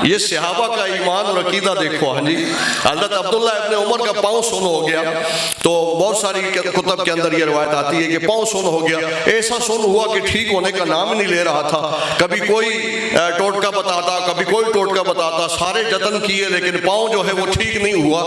یہ صحابہ کا ایمان اور عقیدہ دیکھو. ہاں جی, حضرت عبداللہ ابن عمر کا پاؤں سن ہو گیا, تو بہت ساری کتب کے اندر یہ روایت آتی ہے کہ پاؤں سن ہو گیا. ایسا سن ہوا کہ ٹھیک ہونے کا نام نہیں لے رہا تھا. کبھی کوئی ٹوٹکا بتاتا, کبھی کوئی ٹوٹکا بتاتا, سارے جتن کیے لیکن پاؤں جو ہے وہ ٹھیک نہیں ہوا.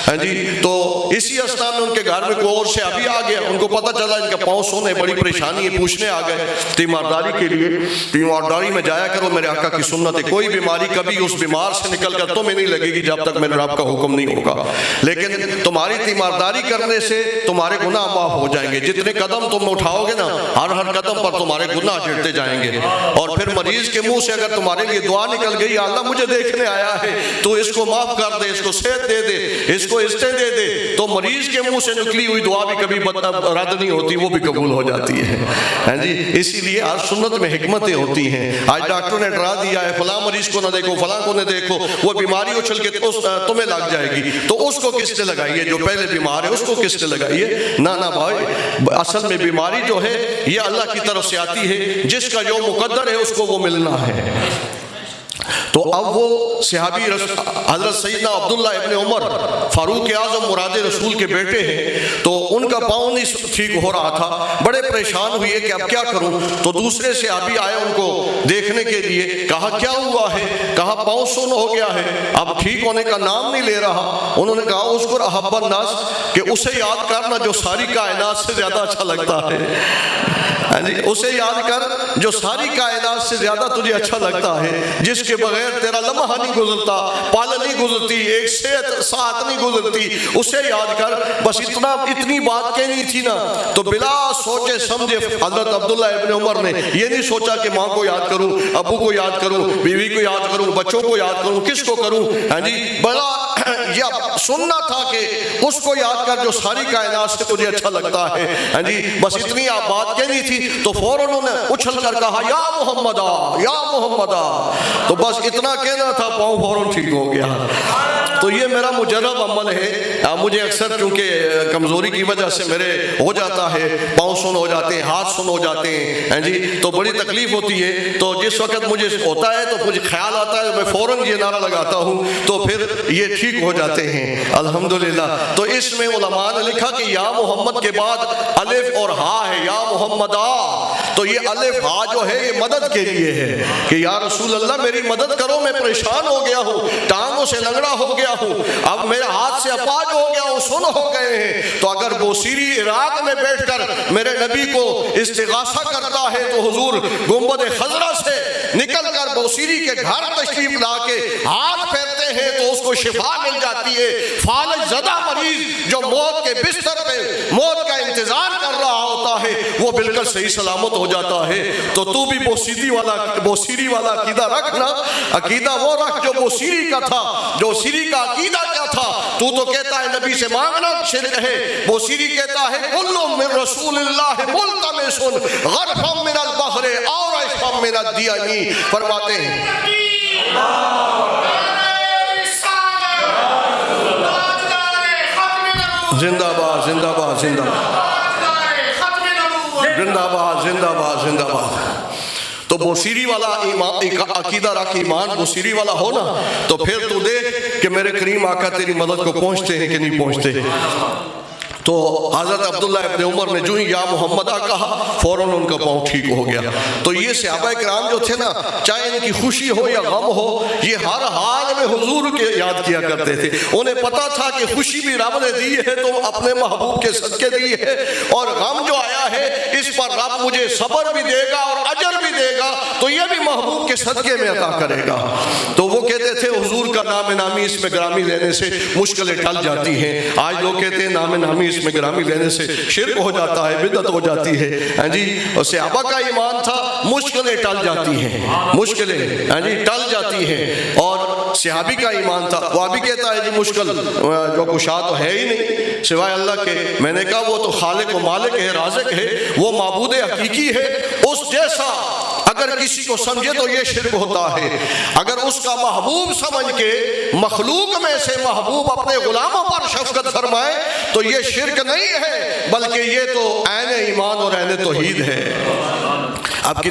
ہاں جی, تو اسی اسنا میں ان کے گھر میں کوئی اور سے ابھی آ گیا, ان کو پتہ چلا ان کا پاؤں سن ہے, بڑی پریشانی ہے, پوچھنے آ گئے تیمارداری کے لیے. تیمارداری میں جایا کرو, میرے آقا کی سنت ہے, کوئی بیماری کبھی اس بیمار سے نکل کر تمہیں نہیں لگے گی جب تک میرے رب کا حکم نہیں ہوگا. لیکن تمہاری تیمارداری کرنے سے تمہارے گناہ معاف ہو جائیں گے. جتنے قدم تم اٹھاؤ گے نا, ہر قدم پر تمہارے گناہ جڑتے جائیں گے. اور پھر مریض کے منہ سے اگر تمہارے لیے دعا نکل گئی, یا اللہ مجھے دیکھنے آیا ہے, تو اس کو معاف کر دے, اس کو صحت دے دے, اس کو عزتیں دے دے, تو مریض کے منہ سے نکلی ہوئی دعا بھی کبھی رد نہیں ہوتی, وہ بھی قبول ہو جاتی ہے. ہاں جی, اسی لیے آج سنت میں حکمتیں ہوتی ہیں. آج ڈاکٹر نے ڈرا دیا ہے فلاں مریض کو نہ دیکھو, فلاں کو نہ دیکھو, وہ بیماری اچھل کے تمہیں لگ جائے گی, تو اس کو کس نے لگائی ہے؟ جو پہلے بیمار ہے اس کو کس نے لگائی ہے؟ نہ بھائی, اصل میں بیماری جو ہے یہ اللہ کی طرف سے آتی ہے, جس کا جو مقدر ہے اس کو وہ ملنا ہے. تو اب وہ صحابی حضرت سیدنا عبداللہ ابن عمر فاروق اعظم مراد رسول کے بیٹے ہیں, تو ان کا پاؤں نہیں ٹھیک ہو رہا تھا. بڑے پریشان ہوئے کہ اب کیا کروں. تو دوسرے صحابی آئے ان کو دیکھنے کے لیے, کہا کیا ہوا ہے؟ کہا پاؤں سن ہو گیا ہے, اب ٹھیک ہونے کا نام نہیں لے رہا. انہوں نے کہا اذکر احب الناس, کہ اسے یاد کرنا جو ساری کائنات سے زیادہ اچھا لگتا ہے. اسے یاد کر جو ساری کائنات سے زیادہ تجھے اچھا لگتا ہے, جس کے بغیر تیرا لمحہ نہیں گزرتا, پال نہیں گزرتی, ایک ساعت نہیں گزرتی, اسے یاد کر. بس اتنی بات کہنی تھی نا, تو بلا سوچے سمجھے حضرت عبداللہ ابن عمر نے یہ نہیں سوچا کہ ماں کو یاد کروں, ابو کو یاد کروں, بیوی کو یاد کروں, بچوں کو یاد کروں, کس کو کروں. ہاں جی, بلا یہ سننا تھا کہ اس کو یاد کر جو ساری کائنات سے تجھے اچھا لگتا ہے. ہاں جی, بس اتنی آپ بات کہنی تھی, تو فوراً انہوں نے اچھل کر کہا یا محمدہ, یا محمدہ. تو بس اتنا کہنا تھا, پاؤں فوراً ٹھیک ہو گیا. تو یہ میرا مجرب عمل ہے. مجھے اکثر چونکہ کمزوری کی وجہ سے میرے ہو جاتا ہے, پاؤں سن ہو جاتے ہیں, ہاتھ سن ہو جاتے ہیں. ہاں جی, تو بڑی تکلیف ہوتی ہے. تو جس وقت مجھے ہوتا ہے تو مجھے خیال آتا ہے, میں فوراً یہ نعرہ لگاتا ہوں, تو پھر یہ ٹھیک ہو جاتے ہیں الحمدللہ. تو اس میں علماء نے لکھا کہ یا محمد کے بعد الف اور ہا ہے, یا محمدہ. تو یہ الف ہا جو ہے یہ مدد کے لیے ہے, کہ یا رسول اللہ میری مدد کرو, میں پریشان ہو گیا ہوں, ٹانگوں سے لنگڑا ہو گیا ہوں, اب میرے ہاتھ سے اپاج ہو گیا ہوں, سن ہو گئے ہیں. تو اگر بوسیری عراق میں بیٹھ کر میرے نبی کو استغاثہ کرتا ہے, تو حضور گنبد خضرا سے نکل کر بوسیری کے گھر تشریف لا کے ہاتھ پھیرتے ہیں, تو اس کو شفا مل جاتی ہے. فالج زدہ مریض جو موت کے بستر پہ موت کا انتظار کر رہا ہوتا ہے, وہ بالکل صحیح سلامت ہو جاتا ہے. تو بھی بوسیری والا عقیدہ رکھنا, عقیدہ وہ رکھ جو بوسیری کا تھا. جو سیری کا عقیدہ کیا تھا؟ تو کہتا ہے نبی سے مانگنا شرک ہے, بوسیری کہتا ہے کلو من رسول اللہ ملتمس غرفا من البحر اور عشفا من الدیانی. فرماتے ہیں زندہ باد, زندہ باد, زندہ باد, زندہ باد, زندہ باد. تو بوسیری والا عقیدہ رکھ, ایمان بوسیری والا ہو نا, تو پھر تو دیکھ کہ میرے کریم آقا تیری مدد کو پہنچتے ہیں کہ نہیں پہنچتے. تو حضرت عبداللہ ابن عمر نے جو ہی یا محمدہ کہا, فوراً ان کا پاؤں ٹھیک ہو گیا. تو یہ صحابہ کرام جو تھے نا, چاہے ان کی خوشی ہو یا غم ہو, یہ ہر حال میں حضور کے یاد کیا کرتے تھے. انہیں پتا تھا کہ خوشی بھی رب نے دی ہے تو اپنے محبوب کے صدقے دی ہے, اور غم جو آیا ہے اس پر رب مجھے صبر بھی دے گا اور اجر بھی دے گا, تو یہ بھی محبوب کے صدقے میں عطا کرے گا. تو وہ کہتے تھے حضور کا نام نامی اس میں گرامی لینے سے مشکلیں ٹل جاتی ہیں. آج لوگ کہتے ہیں نام نامی اس میں گرامی لینے سے شرک ہو جاتا ہے, بدعت ہو جاتی ہے. ہاں جی, اور صحابہ کا ایمان تھا مشکلیں ٹل جاتی ہیں, مشکلیں ہاں جی ٹل جاتی ہیں. اور صحابی کا ایمان تھا, وہ ابھی کہتا ہے جی مشکل جو کشا تو ہے ہی نہیں سوائے اللہ کے. میں نے کہا وہ تو خالق و مالک ہے, رازق ہے, وہ معبود حقیقی ہے. اس جیسا اگر کسی کو سمجھے تو یہ شرک ہوتا ہے. اگر اس کا محبوب سمجھ کے مخلوق میں سے محبوب اپنے غلاموں پر شفقت فرمائے تو یہ شرک نہیں ہے, بلکہ یہ تو عین ایمان اور عین توحید ہے. اب